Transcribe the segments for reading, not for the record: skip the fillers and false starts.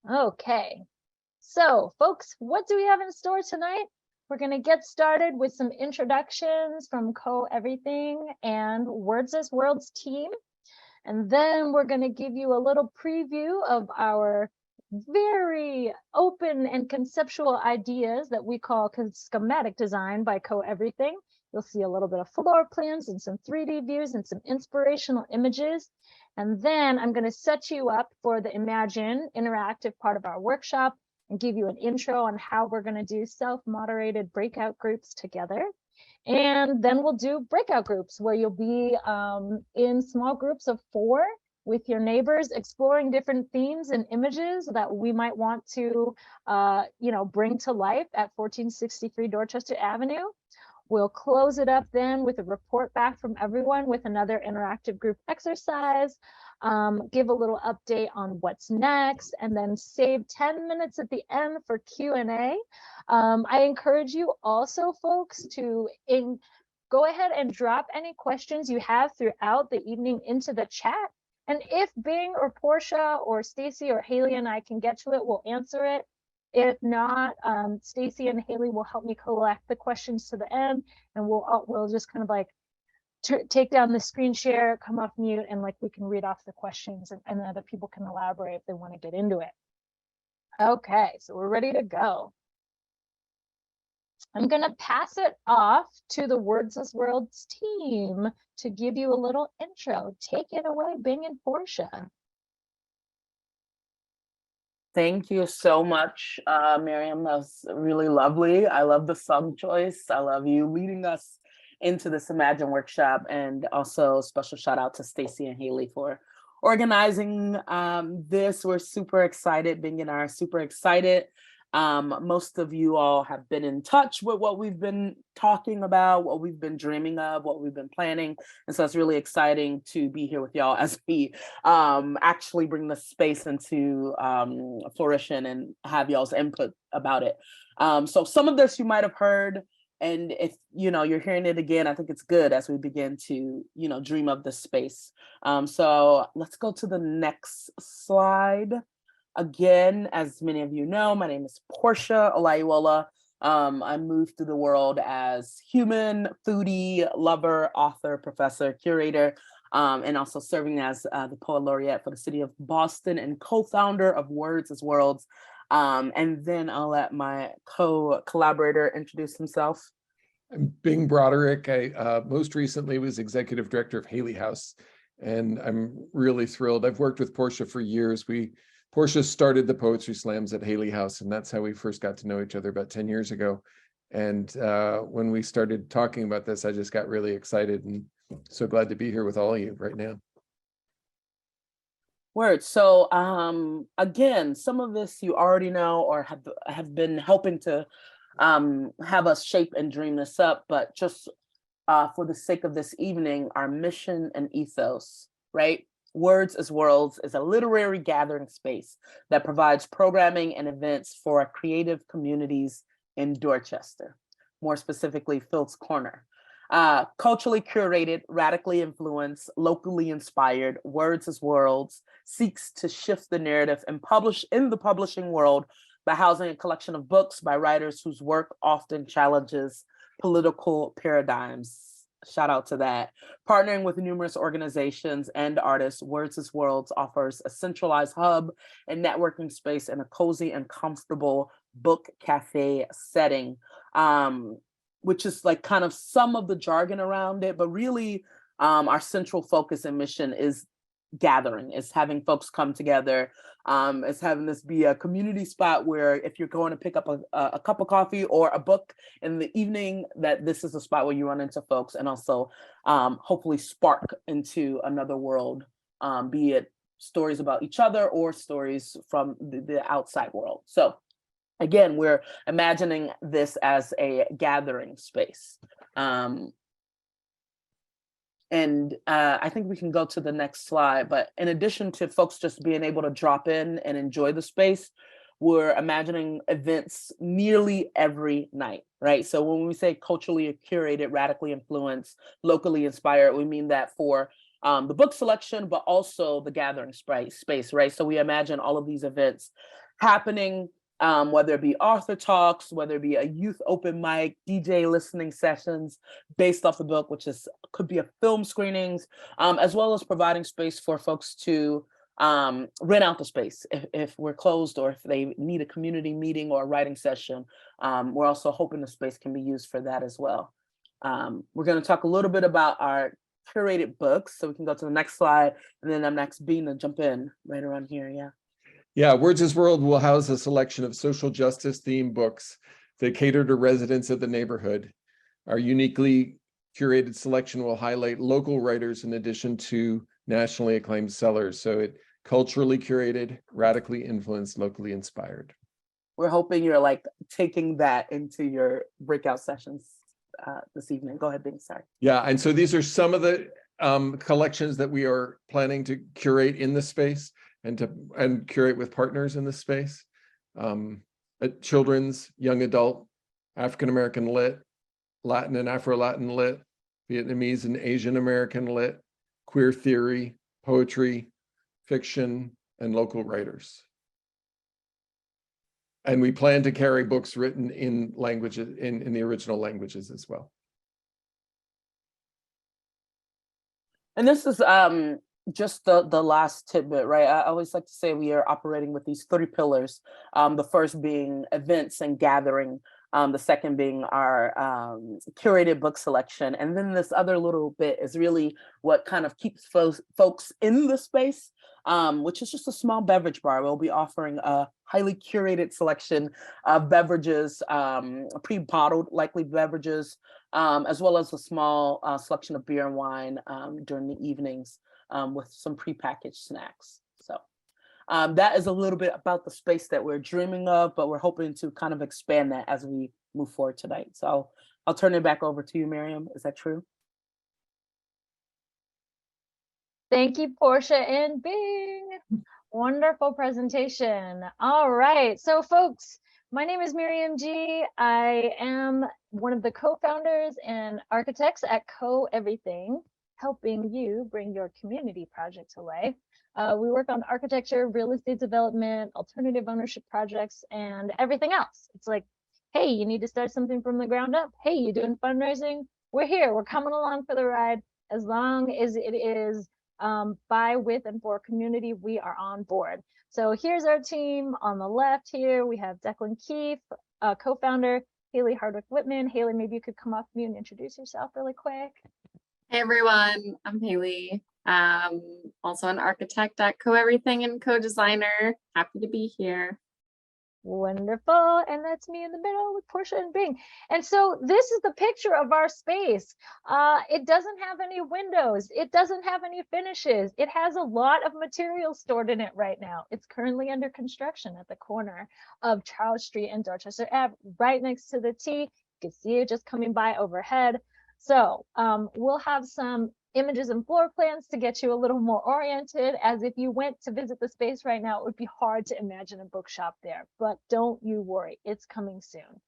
Okay, so folks, what do we have in store tonight? We're going to get started with some introductions from Co-Everything and Words as Worlds team. And then we're going to give you a little preview of our very open and conceptual ideas that we call schematic design by Co-Everything. You'll see a little bit of floor plans and some 3D views and some inspirational images. And then I'm going to set you up for the Imagine interactive part of our workshop and give you an intro on how we're going to do self-moderated breakout groups together. And then we'll do breakout groups where you'll be in small groups of 4 with your neighbors, exploring different themes and images that we might want to, bring to life at 1463 Dorchester Avenue. We'll close it up then with a report back from everyone with another interactive group exercise, give a little update on what's next, and then save 10 minutes at the end for Q&A. I encourage you also, folks, to go ahead and drop any questions you have throughout the evening into the chat. And if Bing or Portia or Stacy or Haley and I can get to it, we'll answer it. If not, Stacy and Haley will help me collect the questions to the end, and we'll just kind of like take down the screen share, come off mute, and like we can read off the questions, and other people can elaborate if they want to get into it. Okay, so we're ready to go. I'm going to pass it off to the Words as Worlds team to give you a little intro. Take it away, Bing and Portia. Thank you so much, Miriam. That was really lovely. I love the song choice. I love you leading us into this Imagine workshop, and also special shout out to Stacy and Haley for organizing this. We're super excited. Bing and I are super excited. Most of you all have been in touch with what we've been talking about, what we've been dreaming of, what we've been planning. And so it's really exciting to be here with y'all as we actually bring the space into fruition and have y'all's input about it. So some of this you might have heard, and if you're hearing it again, I think it's good as we begin to dream of the space. So let's go to the next slide. Again, as many of you know, my name is Portia Olayiwola. I moved through the world as human, foodie, lover, author, professor, curator, and also serving as the Poet Laureate for the city of Boston and co-founder of Words as Worlds. And then I'll let my co-collaborator introduce himself. I'm Bing Broderick. I most recently was executive director of Haley House, and I'm really thrilled. I've worked with Portia for years. Portia started the poetry slams at Haley House, and that's how we first got to know each other about 10 years ago. And when we started talking about this, I just got really excited and so glad to be here with all of you right now. Word. So again, some of this you already know or have been helping to have us shape and dream this up, but just for the sake of this evening, our mission and ethos, right? Words as Worlds is a literary gathering space that provides programming and events for creative communities in Dorchester, more specifically Phil's Corner. Culturally curated, radically influenced, locally inspired, Words as Worlds seeks to shift the narrative and publish in the publishing world by housing a collection of books by writers whose work often challenges political paradigms. Shout out to that. Partnering with numerous organizations and artists, Words as Worlds offers a centralized hub and networking space in a cozy and comfortable book cafe setting, which is like kind of some of the jargon around it, but really our central focus and mission is gathering, is having folks come together, is having this be a community spot where if you're going to pick up a cup of coffee or a book in the evening, that this is a spot where you run into folks and also hopefully spark into another world, be it stories about each other or stories from the outside world. So again, we're imagining this as a gathering space. And I think we can go to the next slide. But in addition to folks just being able to drop in and enjoy the space, we're imagining events nearly every night, right? So when we say culturally curated, radically influenced, locally inspired, we mean that for the book selection, but also the gathering space, right? So we imagine all of these events happening, whether it be author talks, whether it be a youth open mic, DJ listening sessions based off the book, which could be a film screenings, as well as providing space for folks to rent out the space if we're closed, or if they need a community meeting or a writing session. We're also hoping the space can be used for that as well. We're going to talk a little bit about our curated books, so we can go to the next slide, and then I'm next being to jump in right around here. Yeah, Words' World will house a selection of social justice themed books that cater to residents of the neighborhood. Our uniquely curated selection will highlight local writers in addition to nationally acclaimed sellers. So it culturally curated, radically influenced, locally inspired. We're hoping you're like taking that into your breakout sessions this evening. Go ahead, Bing, sorry. Yeah, and so these are some of the collections that we are planning to curate in the space and curate with partners in the space. Children's, young adult, African-American lit, Latin and Afro-Latin lit, Vietnamese and Asian American lit, queer theory, poetry, fiction, and local writers. And we plan to carry books written in languages, in the original languages as well. And this is just the last tidbit, right? I always like to say we are operating with these 3 pillars. The first being events and gathering. The second being our curated book selection. And then this other little bit is really what kind of keeps folks in the space, which is just a small beverage bar. We'll be offering a highly curated selection of beverages, pre-bottled likely beverages, as well as a small selection of beer and wine during the evenings with some pre-packaged snacks. So that is a little bit about the space that we're dreaming of, but we're hoping to kind of expand that as we move forward tonight. So I'll turn it back over to you, Miriam. Is that true? Thank you, Portia and Bing. Wonderful presentation. All right, so folks, my name is Miriam G. I am one of the co-founders and architects at Co Everything, helping you bring your community project to life. We work on architecture, real estate development, alternative ownership projects, and everything else. It's like, hey, you need to start something from the ground up. Hey, you doing fundraising? We're here. We're coming along for the ride. As long as it is by, with, and for community, we are on board. So here's our team. On the left here, we have Declan Keefe, co-founder, Haley Hardwick Whitman. Haley, maybe you could come off mute and introduce yourself really quick. Hey everyone, I'm Haley. Also an architect at Co Everything and co-designer. Happy to be here. Wonderful. And that's me in the middle with Portia and Bing. And so this is the picture of our space. It doesn't have any windows. It doesn't have any finishes. It has a lot of material stored in it right now. It's currently under construction at the corner of Charles Street and Dorchester Ave, right next to the T. You can see it just coming by overhead. So we'll have some images and floor plans to get you a little more oriented, as if you went to visit the space right now, it would be hard to imagine a bookshop there, but don't you worry, it's coming soon.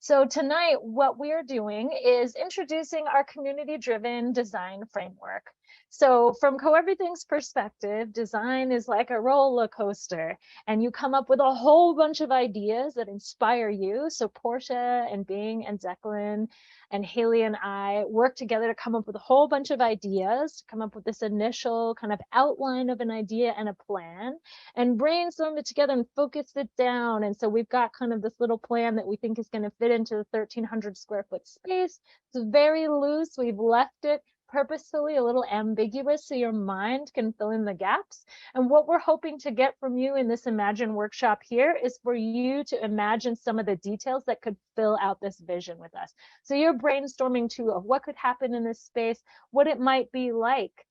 So tonight, what we're doing is introducing our community-driven design framework. So from Co Everything's perspective, design is like a roller coaster, and you come up with a whole bunch of ideas that inspire you. So Portia and Bing and Declan and Haley and I work together to come up with a whole bunch of ideas, to come up with this initial kind of outline of an idea and a plan, and brainstorm it together and focus it down. And so we've got kind of this little plan that we think is going to fit into the 1,300 square foot space. It's very loose. We've left it purposefully a little ambiguous so your mind can fill in the gaps. And what we're hoping to get from you in this Imagine workshop here is for you to imagine some of the details that could fill out this vision with us. So you're brainstorming too of what could happen in this space, what it might be like.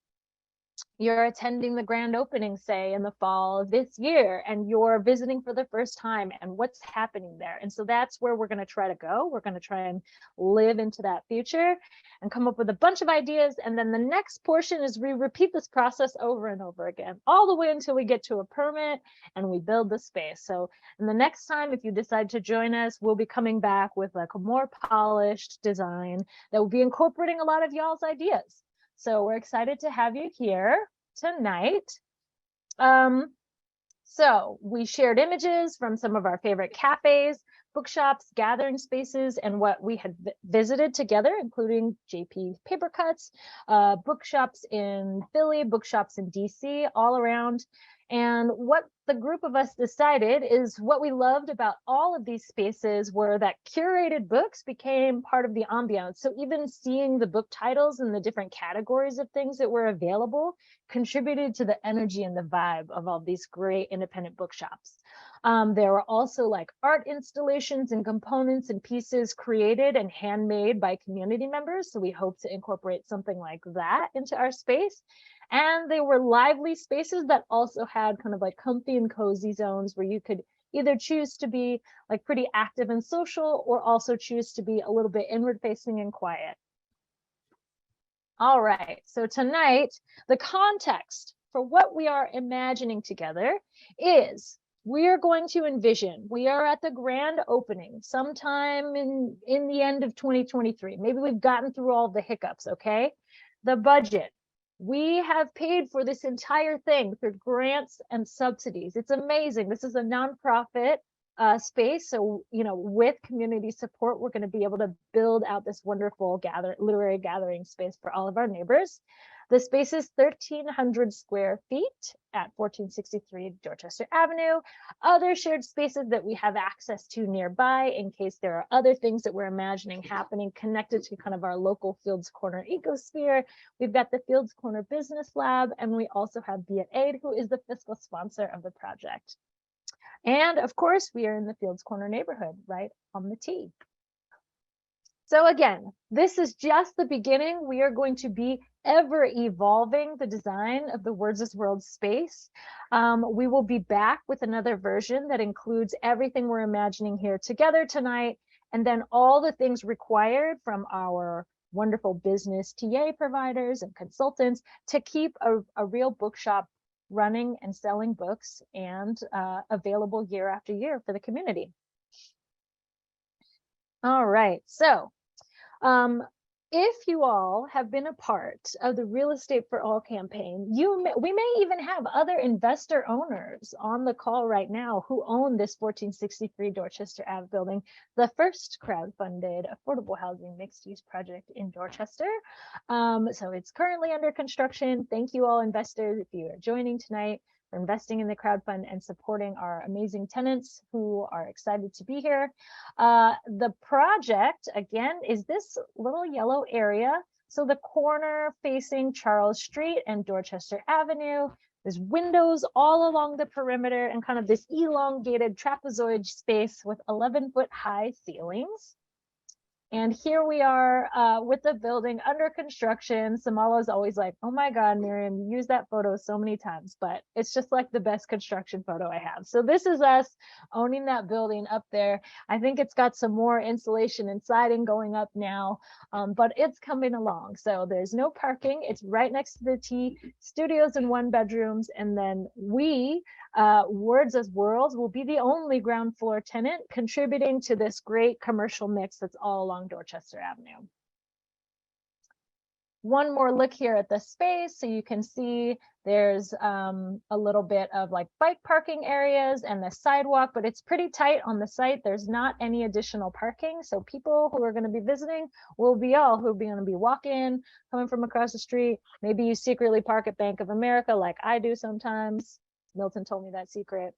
You're attending the grand opening, say, in the fall of this year, and you're visiting for the first time, and what's happening there. And so that's where we're going to try to go. We're going to try and live into that future and come up with a bunch of ideas. And then the next portion is we repeat this process over and over again, all the way until we get to a permit and we build the space. So and the next time, if you decide to join us, we'll be coming back with like a more polished design that will be incorporating a lot of y'all's ideas. So we're excited to have you here tonight. So we shared images from some of our favorite cafes, bookshops, gathering spaces, and what we had visited together, including JP Papercuts, bookshops in Philly, bookshops in DC, all around. And what the group of us decided is what we loved about all of these spaces were that curated books became part of the ambiance. So even seeing the book titles and the different categories of things that were available contributed to the energy and the vibe of all these great independent bookshops. There were also like art installations and components and pieces created and handmade by community members. So we hope to incorporate something like that into our space. And they were lively spaces that also had kind of like comfy and cozy zones where you could either choose to be like pretty active and social or also choose to be a little bit inward facing and quiet. All right, so tonight, the context for what we are imagining together is we are going to envision, we are at the grand opening sometime in the end of 2023. Maybe we've gotten through all the hiccups, okay? The budget. We have paid for this entire thing through grants and subsidies. It's amazing. This is a nonprofit space. So, you know, with community support, we're going to be able to build out this wonderful literary gathering space for all of our neighbors. The space is 1,300 square feet at 1463 Dorchester Avenue. Other shared spaces that we have access to nearby in case there are other things that we're imagining happening connected to kind of our local Fields Corner ecosphere. We've got the Fields Corner Business Lab, and we also have Be It Aid, who is the fiscal sponsor of the project. And of course, we are in the Fields Corner neighborhood, right on the T. So again, this is just the beginning. We are going to be ever evolving the design of the Words as World space. We will be back with another version that includes everything we're imagining here together tonight, and then all the things required from our wonderful business TA providers and consultants to keep a real bookshop running and selling books and available year after year for the community. All right, so if you all have been a part of the Real Estate for All campaign, we may even have other investor owners on the call right now who own this 1463 Dorchester Ave building, the first crowdfunded affordable housing mixed-use project in Dorchester. So it's currently under construction. Thank you all investors if you are joining tonight for investing in the crowdfund and supporting our amazing tenants who are excited to be here. The project, again, is this little yellow area. So the corner facing Charles Street and Dorchester Avenue. There's windows all along the perimeter and kind of this elongated trapezoid space with 11-foot high ceilings. And here we are with the building under construction. Samala's always like, oh my God, Miriam, you used that photo so many times, but it's just like the best construction photo I have. So this is us owning that building up there. I think it's got some more insulation and siding going up now, but it's coming along. So there's no parking. It's right next to the T, studios and 1-bedrooms. And then we, Words as Worlds, will be the only ground floor tenant contributing to this great commercial mix that's all along Dorchester Avenue. One more look here at the space. So you can see there's a little bit of like bike parking areas and the sidewalk, but it's pretty tight on the site. There's not any additional parking. So people who are going to be visiting will be all who are going to be walking, coming from across the street. Maybe you secretly park at Bank of America like I do sometimes. Milton told me that secret.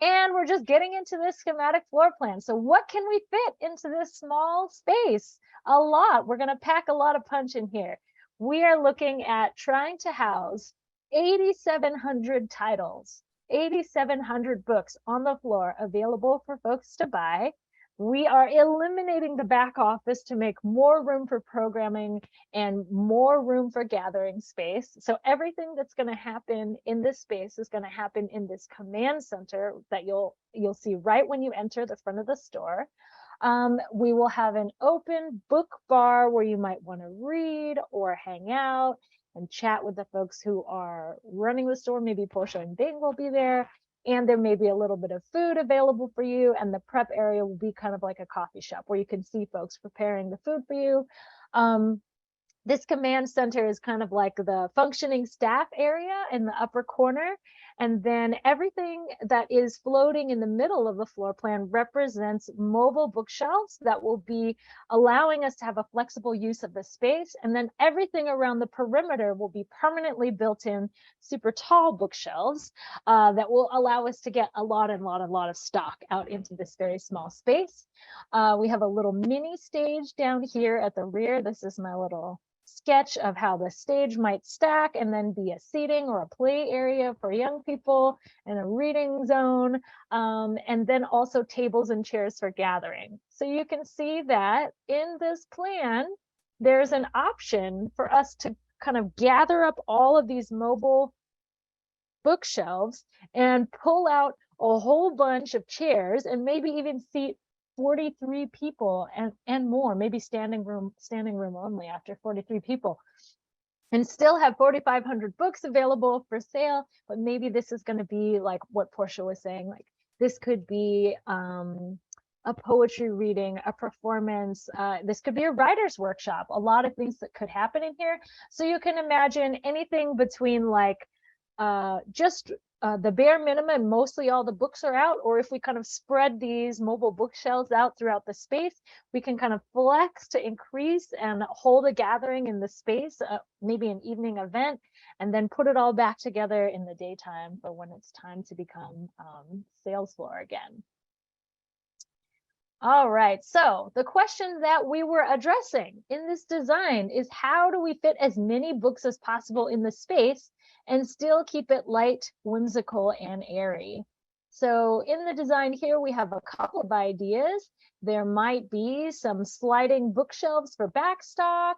And we're just getting into this schematic floor plan. So what can we fit into this small space? A lot. We're going to pack a lot of punch in here. We are looking at trying to house 8,700 titles, 8,700 books on the floor available for folks to buy. We are eliminating the back office to make more room for programming and more room for gathering space. So everything that's going to happen in this space is going to happen in this command center that you'll see right when you enter the front of the store. We will have an open book bar where you might want to read or hang out and chat with the folks who are running the store. Maybe Portia and Bing will be there. And there may be a little bit of food available for you. And the prep area will be kind of like a coffee shop where you can see folks preparing the food for you. This command center is kind of like the functioning staff area in the upper corner. And then everything that is floating in the middle of the floor plan represents mobile bookshelves that will be allowing us to have a flexible use of the space. And then everything around the perimeter will be permanently built in super tall bookshelves that will allow us to get a lot of stock out into this very small space. We have a little mini stage down here at the rear. This is my little sketch of how the stage might stack and then be a seating or a play area for young people and a reading zone, and then also tables and chairs for gathering. So you can see that in this plan, there's an option for us to kind of gather up all of these mobile bookshelves and pull out a whole bunch of chairs and maybe even seat 43 people and more, maybe standing room only after 43 people, and still have 4,500 books available for sale. But maybe this is going to be like what Portia was saying, like this could be a poetry reading, a performance, this could be a writer's workshop, a lot of things that could happen in here. So you can imagine anything between like just the bare minimum, mostly all the books are out, or if we kind of spread these mobile bookshelves out throughout the space, we can kind of flex to increase and hold a gathering in the space, maybe an evening event, and then put it all back together in the daytime for when it's time to become sales floor again. All right, so the question that we were addressing in this design is how do we fit as many books as possible in the space and still keep it light, whimsical, and airy? So in the design here, we have a couple of ideas. There might be some sliding bookshelves for backstock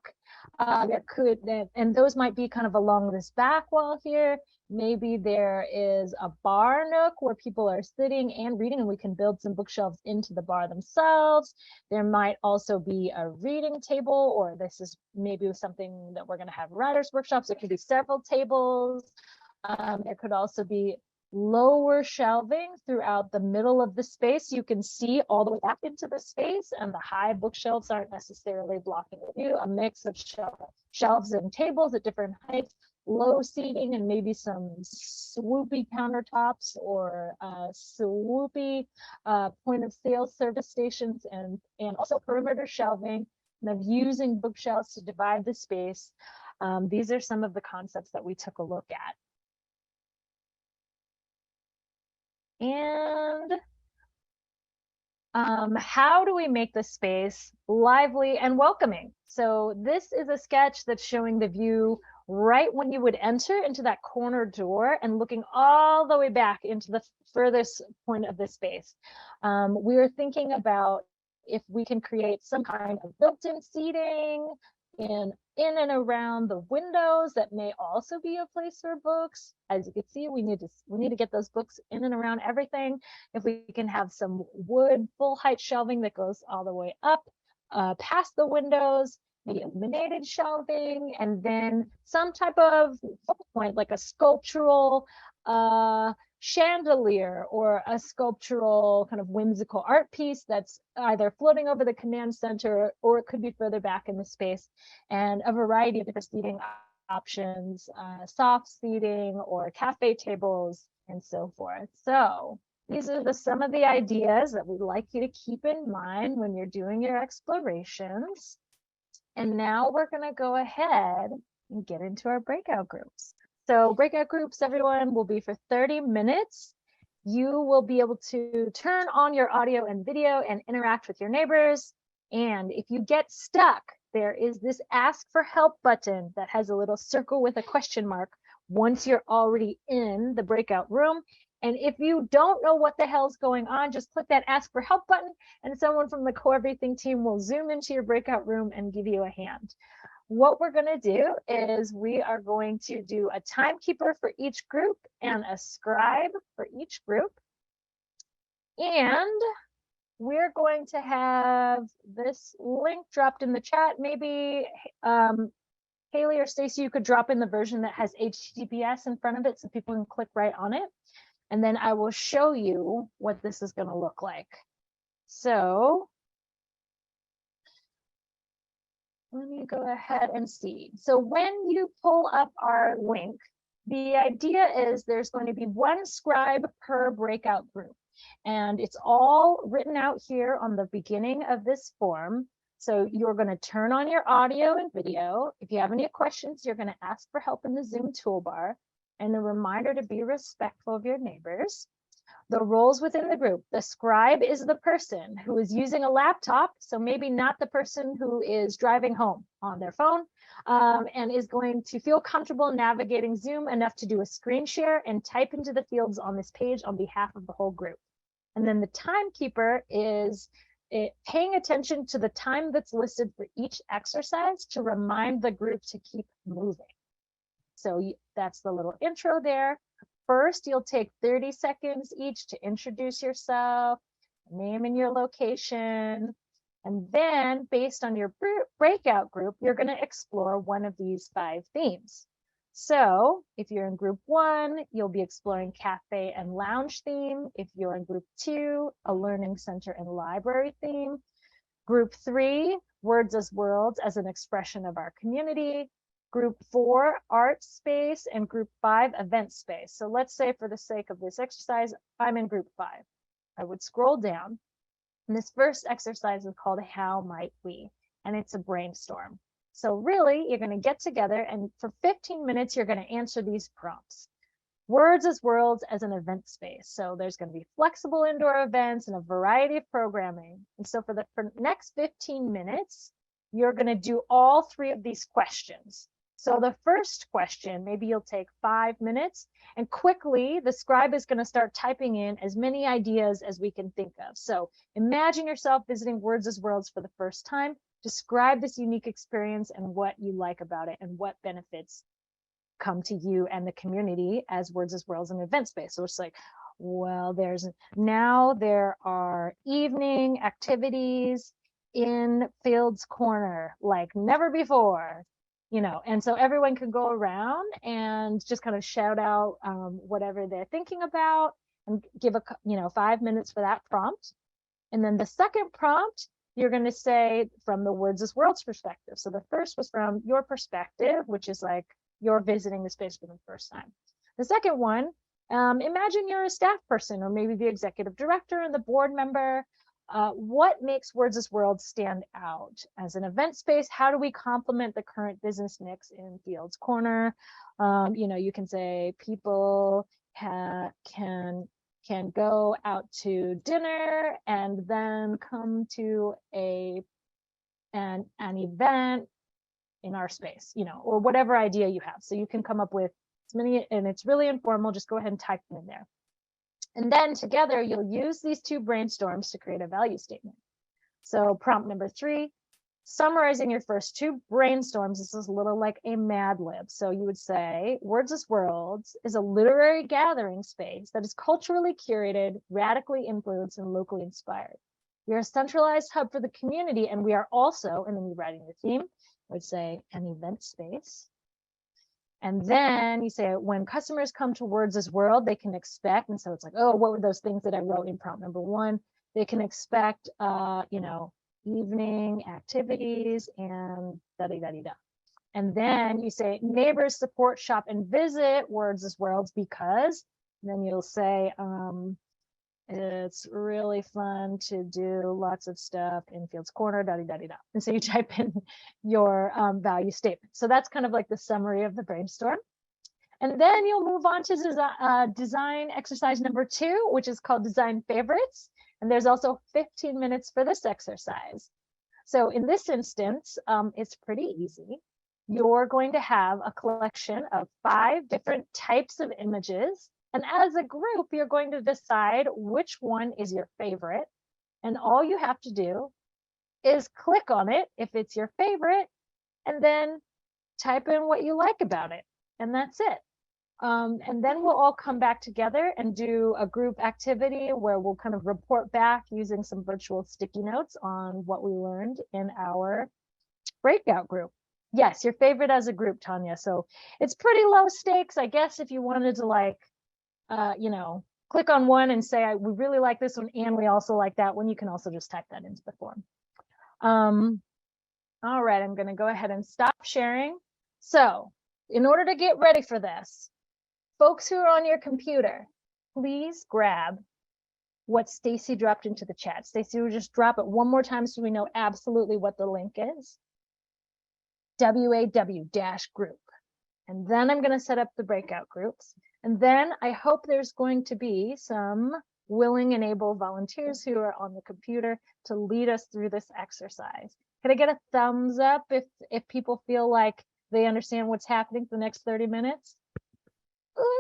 and those might be kind of along this back wall here. Maybe there is a bar nook where people are sitting and reading, and we can build some bookshelves into the bar themselves. There might also be a reading table, or this is maybe something that we're going to have writers' workshops. It could be several tables. There could also be lower shelving throughout the middle of the space. You can see all the way back into the space, and the high bookshelves aren't necessarily blocking the view. A mix of shelves and tables at different heights, low seating, and maybe some swoopy countertops or swoopy point of sale service stations, and also perimeter shelving, kind of using bookshelves to divide the space. These are some of the concepts that we took a look at. And how do we make the space lively and welcoming? So this is a sketch that's showing the view right when you would enter into that corner door and looking all the way back into the furthest point of the space. We were thinking about if we can create some kind of built-in seating in and around the windows that may also be a place for books. As you can see, we need to get those books in and around everything. If we can have some wood full height shelving that goes all the way up past the windows, maybe illuminated shelving, and then some type of focal point like a sculptural chandelier or a sculptural kind of whimsical art piece that's either floating over the command center, or it could be further back in the space, and a variety of different seating options, soft seating or cafe tables and so forth. So these are some of the ideas that we'd like you to keep in mind when you're doing your explorations. And now we're going to go ahead and get into our breakout groups. So breakout groups, everyone, will be for 30 minutes. You will be able to turn on your audio and video and interact with your neighbors. And if you get stuck, there is this ask for help button that has a little circle with a question mark once you're already in the breakout room. And if you don't know what the hell's going on, just click that ask for help button and someone from the Co Everything team will zoom into your breakout room and give you a hand. What we're going to do is we are going to do a timekeeper for each group and a scribe for each group. And we're going to have this link dropped in the chat. Maybe Haley or Stacy, you could drop in the version that has HTTPS in front of it so people can click right on it. And then I will show you what this is going to look like. So let me go ahead and see. So when you pull up our link, the idea is there's going to be one scribe per breakout group. And it's all written out here on the beginning of this form. So you're going to turn on your audio and video. If you have any questions, you're going to ask for help in the Zoom toolbar. And a reminder to be respectful of your neighbors. The roles within the group. The scribe is the person who is using a laptop, so maybe not the person who is driving home on their phone, and is going to feel comfortable navigating Zoom enough to do a screen share and type into the fields on this page on behalf of the whole group. And then the timekeeper is paying attention to the time that's listed for each exercise to remind the group to keep moving. So that's the little intro there. First, you'll take 30 seconds each to introduce yourself, name and your location. And then based on your breakout group, you're going to explore one of these 5 themes. So if you're in group 1, you'll be exploring cafe and lounge theme. If you're in group 2, a learning center and library theme. Group 3, words as worlds as an expression of our community. Group 4, art space, and group 5, event space. So let's say for the sake of this exercise, I'm in group 5. I would scroll down, and this first exercise is called How Might We? And it's a brainstorm. So really, you're going to get together, and for 15 minutes, you're going to answer these prompts. Words as worlds as an event space. So there's going to be flexible indoor events and a variety of programming. And so for the next 15 minutes, you're going to do all 3 of these questions. So the first question, maybe you'll take 5 minutes, and quickly the scribe is going to start typing in as many ideas as we can think of. So imagine yourself visiting Words as Worlds for the first time. Describe this unique experience and what you like about it and what benefits come to you and the community as Words as Worlds and event space. So it's like, well, there are evening activities in Fields Corner like never before. And so everyone can go around and just kind of shout out whatever they're thinking about and give 5 minutes for that prompt. And then the second prompt, you're going to say from the Words as Worlds perspective. So the first was from your perspective, which is like you're visiting the space for the first time. The second one, imagine you're a staff person or maybe the executive director and the board member. What makes Words as Worlds stand out as an event space? How do we complement the current business mix in Fields Corner? You can say people can go out to dinner and then come to an event in our space, or whatever idea you have. So you can come up with as many, and it's really informal. Just go ahead and type them in there. And then together, you'll use these 2 brainstorms to create a value statement. So prompt number 3, summarizing your first 2 brainstorms. This is a little like a Mad Lib. So you would say, Words as Worlds is a literary gathering space that is culturally curated, radically influenced, and locally inspired. We are a centralized hub for the community, and we are also, and then you're writing your theme, I would say an event space. And then you say, when customers come to Words as World, they can expect, and so it's like, oh, what were those things that I wrote in prompt number 1? They can expect, evening activities and da-da-da-da-da. And then you say, neighbors support, shop, and visit Words as Worlds because, and then you'll say, it's really fun to do lots of stuff in Fields Corner, da-da-da-da-da. And so you type in your value statement. So that's kind of like the summary of the brainstorm. And then you'll move on to design exercise number 2, which is called Design Favorites. And there's also 15 minutes for this exercise. So in this instance, it's pretty easy. You're going to have a collection of 5 different types of images. And as a group, you're going to decide which one is your favorite. And all you have to do is click on it if it's your favorite, and then type in what you like about it. And that's it. And then we'll all come back together and do a group activity where we'll kind of report back using some virtual sticky notes on what we learned in our breakout group. Yes, your favorite as a group, Tanya. So it's pretty low stakes, I guess, if you wanted to click on one and say, we really like this one and we also like that one, you can also just type that into the form. All right, I'm going to go ahead and stop sharing. So in order to get ready for this, folks who are on your computer, please grab what Stacy dropped into the chat. Stacy will just drop it one more time so we know absolutely what the link is. WAW-group. And then I'm going to set up the breakout groups. And then I hope there's going to be some willing and able volunteers who are on the computer to lead us through this exercise. Can I get a thumbs up if people feel like they understand what's happening for the next 30 minutes?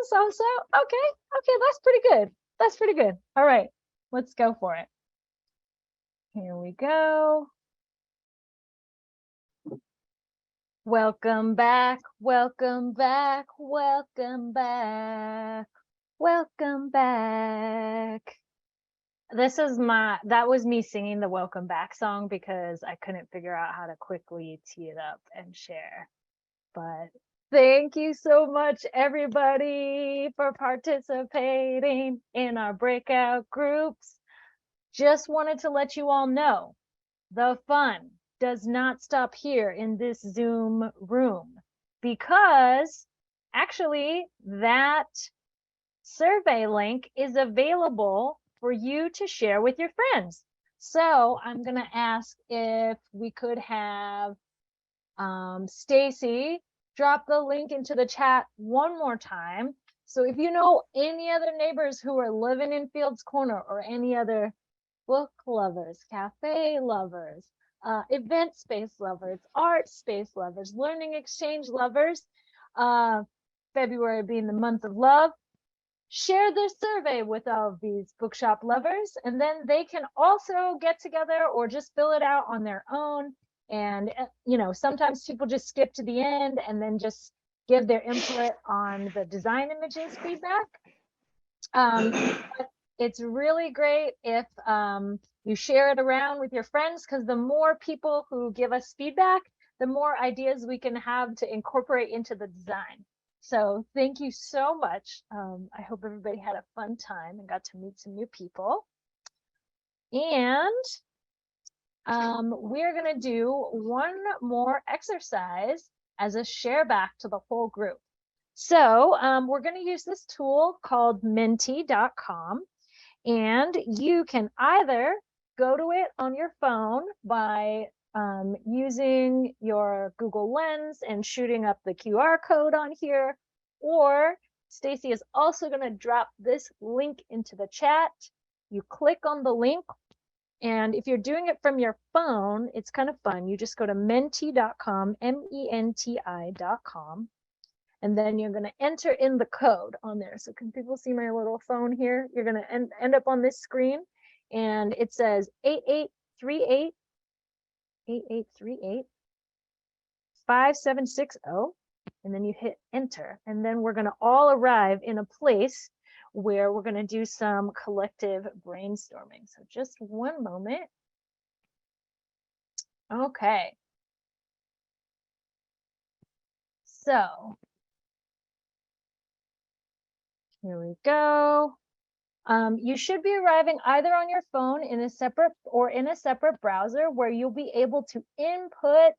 So. Okay, that's pretty good. That's pretty good. All right, let's go for it. Here we go. Welcome back, welcome back, welcome back, welcome back. That was me singing the welcome back song because I couldn't figure out how to quickly tee it up and share. But thank you so much, everybody, for participating in our breakout groups. Just wanted to let you all know the fun does not stop here in this Zoom room, because actually that survey link is available for you to share with your friends. So I'm going to ask if we could have Stacy drop the link into the chat one more time. So if you know any other neighbors who are living in Fields Corner, or any other book lovers, cafe lovers, event space lovers, art space lovers, learning exchange lovers, February being the month of love, share this survey with all of these bookshop lovers, and then they can also get together or just fill it out on their own. And sometimes people just skip to the end and then just give their input on the design images feedback. But it's really great if you share it around with your friends, because the more people who give us feedback, the more ideas we can have to incorporate into the design. So thank you so much. I hope everybody had a fun time and got to meet some new people. And we're going to do one more exercise as a share back to the whole group. So we're going to use this tool called menti.com, and you can either go to it on your phone by using your Google Lens and shooting up the QR code on here, or Stacy is also going to drop this link into the chat. You click on the link, and if you're doing it from your phone, it's kind of fun. You just go to menti.com, menti.com, and then you're going to enter in the code on there. So can people see my little phone here? You're going to end up on this screen, and it says 8838 5760, and then you hit enter, and then we're going to all arrive in a place where we're going to do some collective brainstorming. So just one moment. Okay. So here we go. You should be arriving either on your phone in a separate browser where you'll be able to input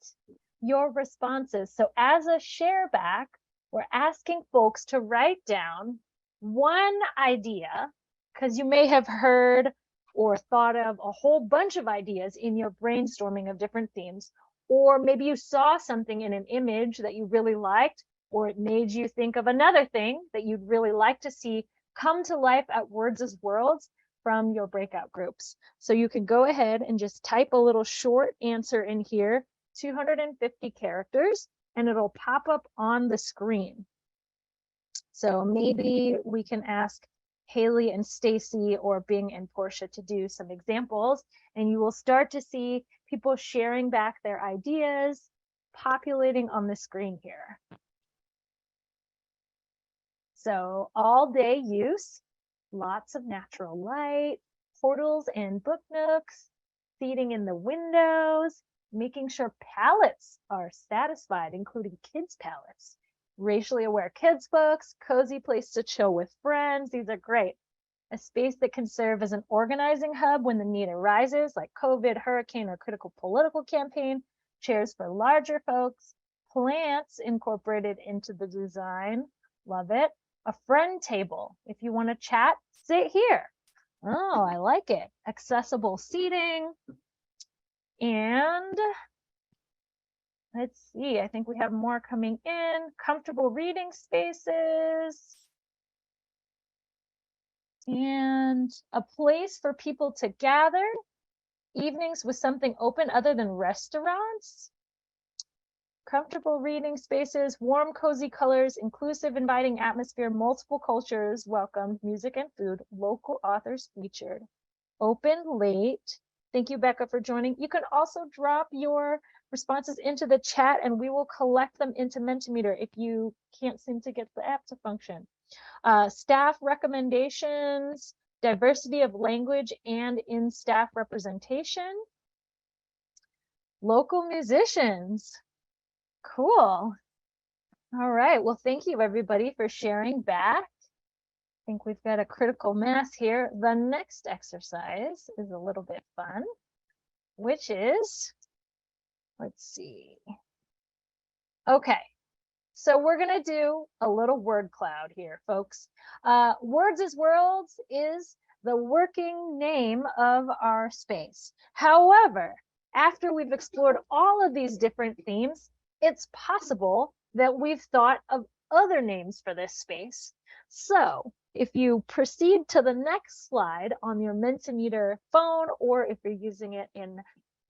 your responses. So as a share back, we're asking folks to write down one idea, because you may have heard or thought of a whole bunch of ideas in your brainstorming of different themes, or maybe you saw something in an image that you really liked, or it made you think of another thing that you'd really like to see come to life at Words as Worlds from your breakout groups. So you can go ahead and just type a little short answer in here, 250 characters, and it'll pop up on the screen. So maybe we can ask Haley and Stacy or Bing and Portia to do some examples, and you will start to see people sharing back their ideas populating on the screen here. So all day use, lots of natural light, portals and book nooks, seating in the windows, making sure palettes are satisfied, including kids' palettes, racially aware kids' books, cozy place to chill with friends. These are great. A space that can serve as an organizing hub when the need arises, like COVID, hurricane, or critical political campaign. Chairs for larger folks, plants incorporated into the design. Love it. A friend table. If you want to chat, sit here. Oh, I like it. Accessible seating. And let's see, I think we have more coming in. Comfortable reading spaces. And a place for people to gather. Evenings with something open other than restaurants. Comfortable reading spaces, warm, cozy colors, inclusive, inviting atmosphere, multiple cultures welcomed, music and food, local authors featured. Open late. Thank you, Becca, for joining. You can also drop your responses into the chat and we will collect them into Mentimeter if you can't seem to get the app to function. Staff recommendations, diversity of language and in staff representation. Local musicians. Cool. All right. Well, thank you everybody for sharing back. I think we've got a critical mass here. The next exercise is a little bit fun, which is, let's see. Okay. So we're going to do a little word cloud here, folks. Words as Worlds is the working name of our space. However, after we've explored all of these different themes, it's possible that we've thought of other names for this space. So if you proceed to the next slide on your Mentimeter phone, or if you're using it in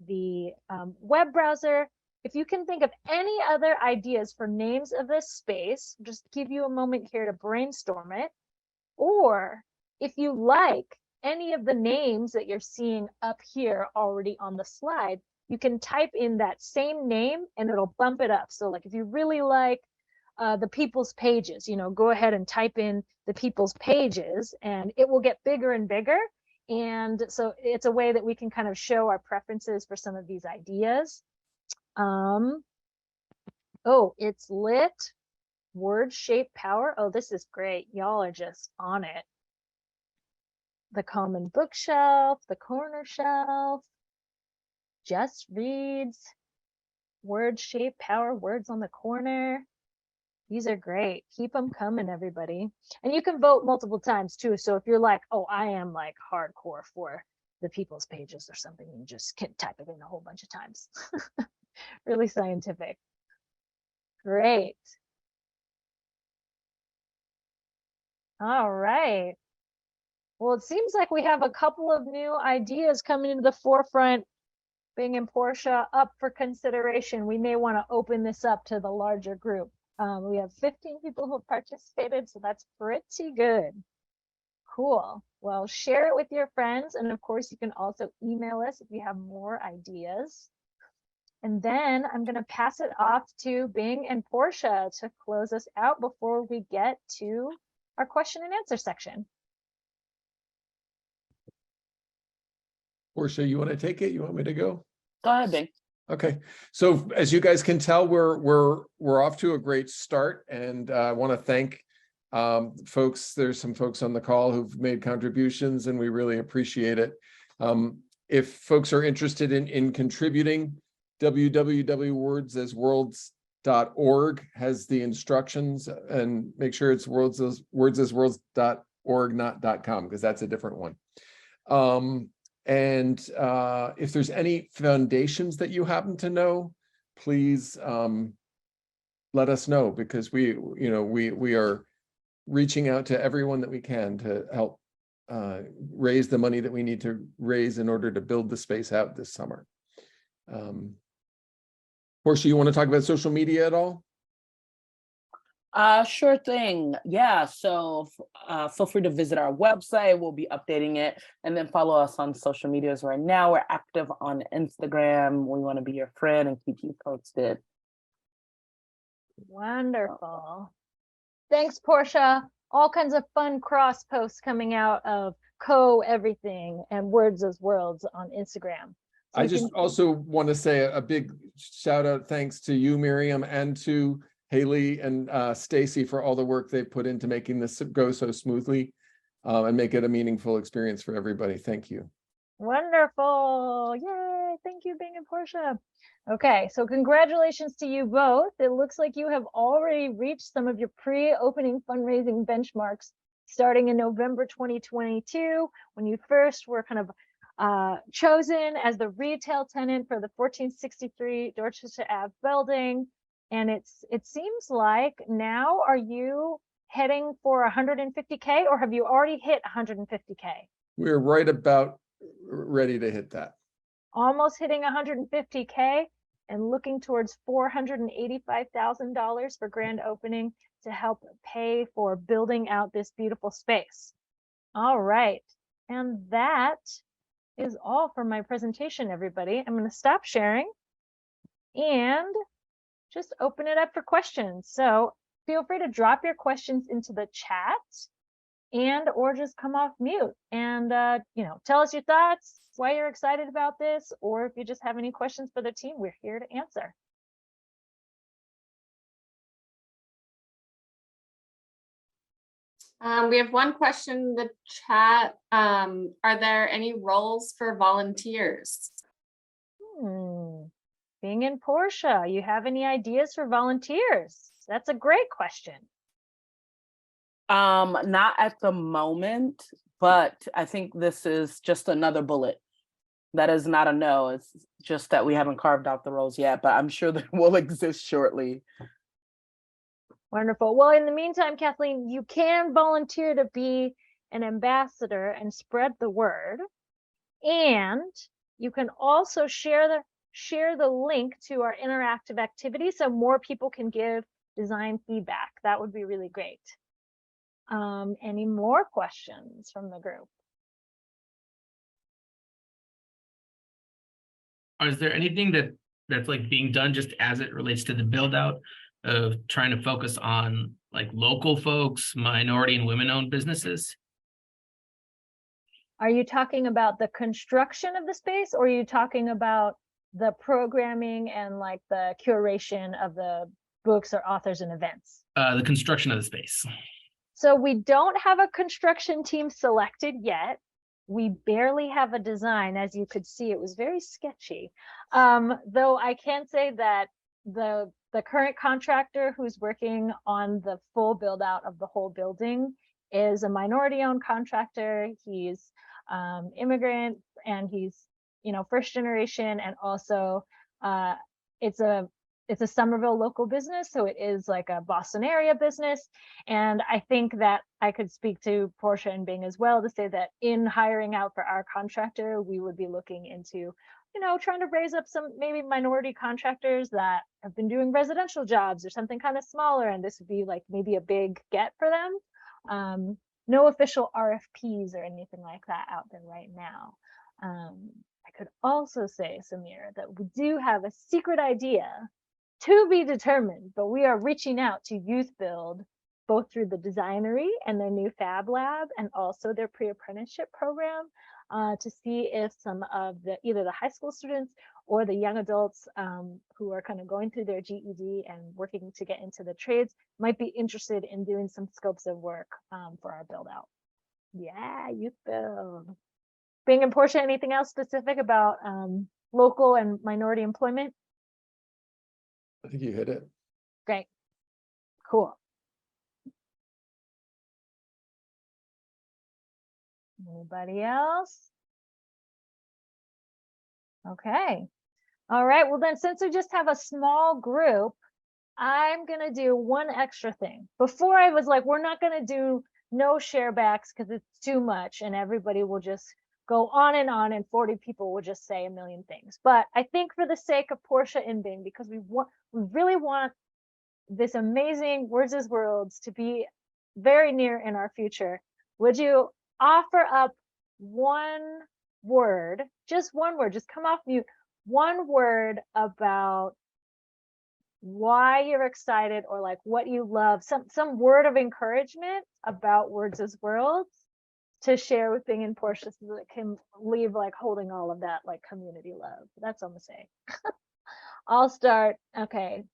the web browser, if you can think of any other ideas for names of this space, just give you a moment here to brainstorm it. Or if you like any of the names that you're seeing up here already on the slide, you can type in that same name and it'll bump it up. So like if you really like the People's Pages, you know, go ahead and type in the People's Pages and it will get bigger and bigger. And so it's a way that we can kind of show our preferences for some of these ideas. Oh, it's lit. Word shape power. Oh, this is great. Y'all are just on it. The common bookshelf, the corner shelf. Just reads, word shape power, words on the corner. These are great. Keep them coming, everybody. And you can vote multiple times too. So if you're like, oh, I am like hardcore for the People's Pages or something, you just can type it in a whole bunch of times. Really scientific. Great. All right. Well, it seems like we have a couple of new ideas coming into the forefront. Bing and Portia up for consideration. We may want to open this up to the larger group. We have 15 people who have participated, so that's pretty good. Cool. Well, share it with your friends. And of course, you can also email us if you have more ideas. And then I'm going to pass it off to Bing and Portia to close us out before we get to our question and answer section. Portia, you want to take it? You want me to go? Go ahead, Bing. Okay, so as you guys can tell, we're off to a great start, and I want to thank folks. There's some folks on the call who've made contributions, and we really appreciate it. If folks are interested in contributing, www.wordsasworlds.org has the instructions, and make sure it's wordsasworlds.org, not .com, because that's a different one. And if there's any foundations that you happen to know, please let us know, because we are reaching out to everyone that we can to help raise the money that we need to raise in order to build the space out this summer. Portia, you want to talk about social media at all? Sure thing. Yeah, so feel free to visit our website. We'll be updating it, and then follow us on social medias right now. We're active on Instagram. We want to be your friend and keep you posted. Wonderful. Thanks, Portia. All kinds of fun cross posts coming out of Everything and Words as Worlds on Instagram. So I just also want to say a big shout out, thanks to you, Miriam, and to Haley and Stacy for all the work they've put into making this go so smoothly and make it a meaningful experience for everybody. Thank you. Wonderful. Yay. thank you, Bing and Portia. Okay, so congratulations to you both. It looks like you have already reached some of your pre-opening fundraising benchmarks starting in November 2022, when you first were kind of chosen as the retail tenant for the 1463 Dorchester Ave building. And it seems like now, are you heading for 150K, or have you already hit 150K? We're right about ready to hit that. Almost hitting 150K and looking towards $485,000 for grand opening to help pay for building out this beautiful space. All right, and that is all for my presentation, everybody. I'm going to stop sharing and just open it up for questions. So feel free to drop your questions into the chat and or just come off mute and tell us your thoughts, why you're excited about this, or if you just have any questions for the team, we're here to answer. We have one question in the chat. Are there any roles for volunteers? Bing and Portia, you have any ideas for volunteers? That's a great question. Not at the moment, but I think this is just another bullet. That is not a no. It's just that we haven't carved out the roles yet, but I'm sure they will exist shortly. Wonderful. Well, in the meantime, Kathleen, you can volunteer to be an ambassador and spread the word. And you can also share the link to our interactive activity so more people can give design feedback. That would be really great. Any more questions from the group? Is there anything that's like being done just as it relates to the build out of trying to focus on like local folks, minority and women-owned businesses? Are you talking about the construction of the space, or are you talking about the programming and like the curation of the books or authors and events? The construction of the space. So we don't have a construction team selected yet. We barely have a design. As you could see, it was very sketchy. Though I can say that the current contractor who's working on the full build out of the whole building is a minority owned contractor. He's immigrant, and he's first generation, and also it's a Somerville local business, so it is like a Boston area business. And I think that I could speak to Portia and Bing as well to say that in hiring out for our contractor, we would be looking into trying to raise up some maybe minority contractors that have been doing residential jobs or something kind of smaller, and this would be like maybe a big get for them. No official RFPs or anything like that out there right now. I could also say, Samir, that we do have a secret idea to be determined, but we are reaching out to Youth Build, both through the Designery and their new Fab Lab, and also their pre-apprenticeship program, to see if some of either the high school students or the young adults who are kind of going through their GED and working to get into the trades might be interested in doing some scopes of work for our build out. Yeah, Youth Build. Bing and Portia, anything else specific about local and minority employment? I think you hit it. Great. Cool. Anybody else? Okay. All right. Well, then, since we just have a small group, I'm going to do one extra thing. Before I was like, we're not going to do no share backs because it's too much and everybody will just go on and 40 people will just say a million things. But I think for the sake of Portia and Bing, because we really want this amazing Words as Worlds to be very near in our future, would you offer up one word, just one word, just come off mute, one word about why you're excited or like what you love, some word of encouragement about Words as Worlds to share with Bing and Portia so that it can leave like holding all of that like community love. That's all I'm gonna say. I'll start. Okay.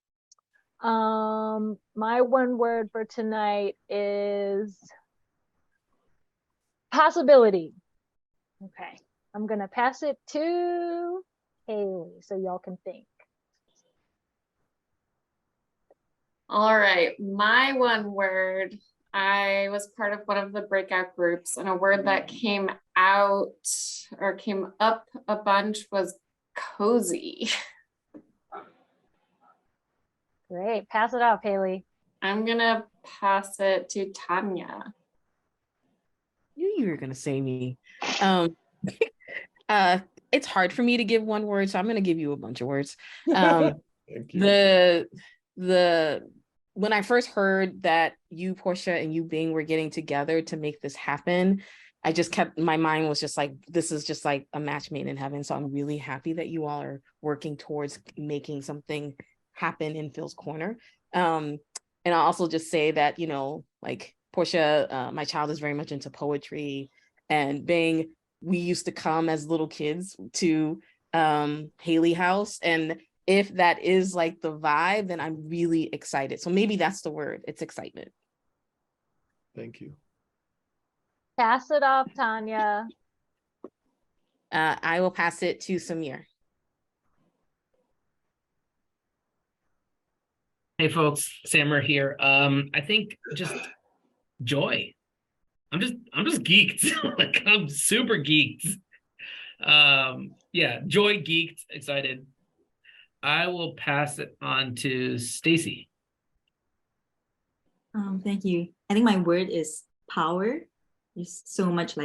My one word for tonight is possibility. Okay. I'm gonna pass it to Haley, so y'all can think. All right, my one word. I was part of one of the breakout groups, and a word that came out or came up a bunch was cozy. Great, pass it off, Haley. I'm gonna pass it to Tanya. Knew you were gonna say me. It's hard for me to give one word, so I'm gonna give you a bunch of words. Thank you. When I first heard that you, Portia, and you, Bing, were getting together to make this happen, my mind was just like, this is just like a match made in heaven. So I'm really happy that you all are working towards making something happen in Phil's Corner. And I'll also just say that, you know, like Portia, my child is very much into poetry, and Bing, we used to come as little kids to Haley House, and if that is like the vibe, then I'm really excited. So maybe that's the word. It's excitement. Thank you. Pass it off, Tanya. I will pass it to Samir. Hey folks, Sammer here. I think just joy. I'm just geeked. Like I'm super geeked. Yeah, joy, geeked, excited. I will pass it on to Stacy. Thank you. I think my word is power. There's so much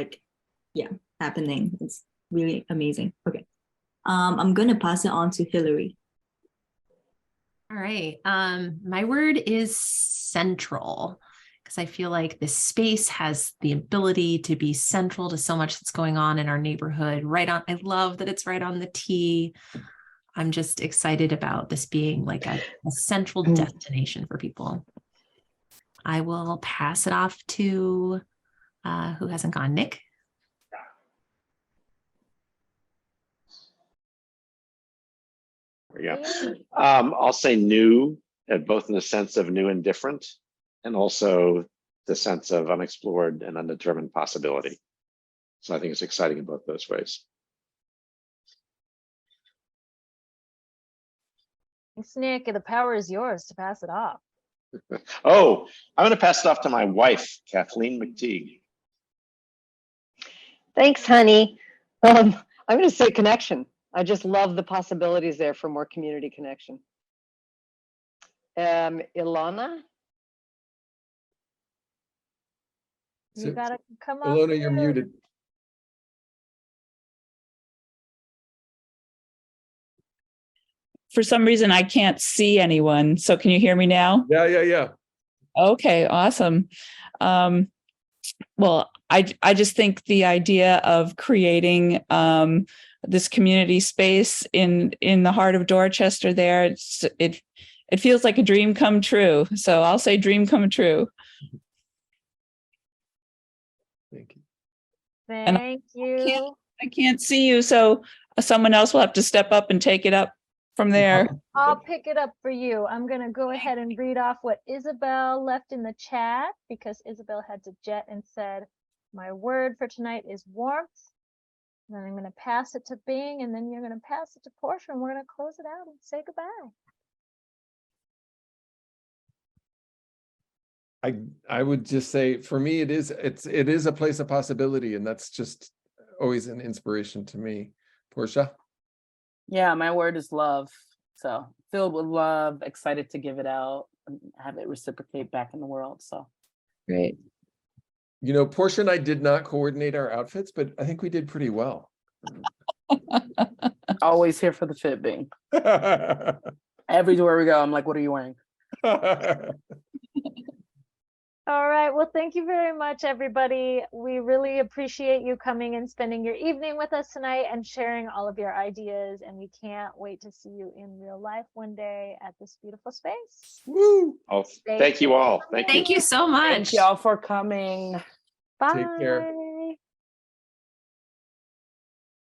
happening. It's really amazing. Okay. I'm gonna pass it on to Hillary. All right. My word is central, because I feel like this space has the ability to be central to so much that's going on in our neighborhood. I love that it's right on the T. I'm just excited about this being like a central destination for people. I will pass it off to who hasn't gone, Nick. There we go. I'll say new, both in the sense of new and different, and also the sense of unexplored and undetermined possibility. So I think it's exciting in both those ways. Thanks, Nick. The power is yours to pass it off. Oh, I'm going to pass it off to my wife, Kathleen McTeague. Thanks, honey. I'm going to say connection. I just love the possibilities there for more community connection. Ilana? You gotta come up. Ilona, you're muted. For some reason, I can't see anyone. So can you hear me now? Yeah. Okay, awesome. Well, I just think the idea of creating this community space in the heart of Dorchester there, it feels like a dream come true. So I'll say dream come true. Thank you. Thank you. I can't see you, so someone else will have to step up and take it up from there. I'll pick it up for you. I'm going to go ahead and read off what Isabel left in the chat, because Isabel had to jet and said, my word for tonight is warmth. And then I'm going to pass it to Bing, and then you're going to pass it to Portia, and we're going to close it out and say goodbye. I would just say, for me, it is a place of possibility, and that's just always an inspiration to me. Portia? Yeah, my word is love. So filled with love, excited to give it out and have it reciprocate back in the world. So Great. You know, Portia and I did not coordinate our outfits, but I think we did pretty well. always here for the fit, Bing. Everywhere we go, I'm like, what are you wearing? All right. Well, thank you very much, everybody. We really appreciate you coming and spending your evening with us tonight and sharing all of your ideas. And we can't wait to see you in real life one day at this beautiful space. Woo! Oh, thank you all. Thank you. Thank you so much. Thank y'all for coming. Bye. Take care.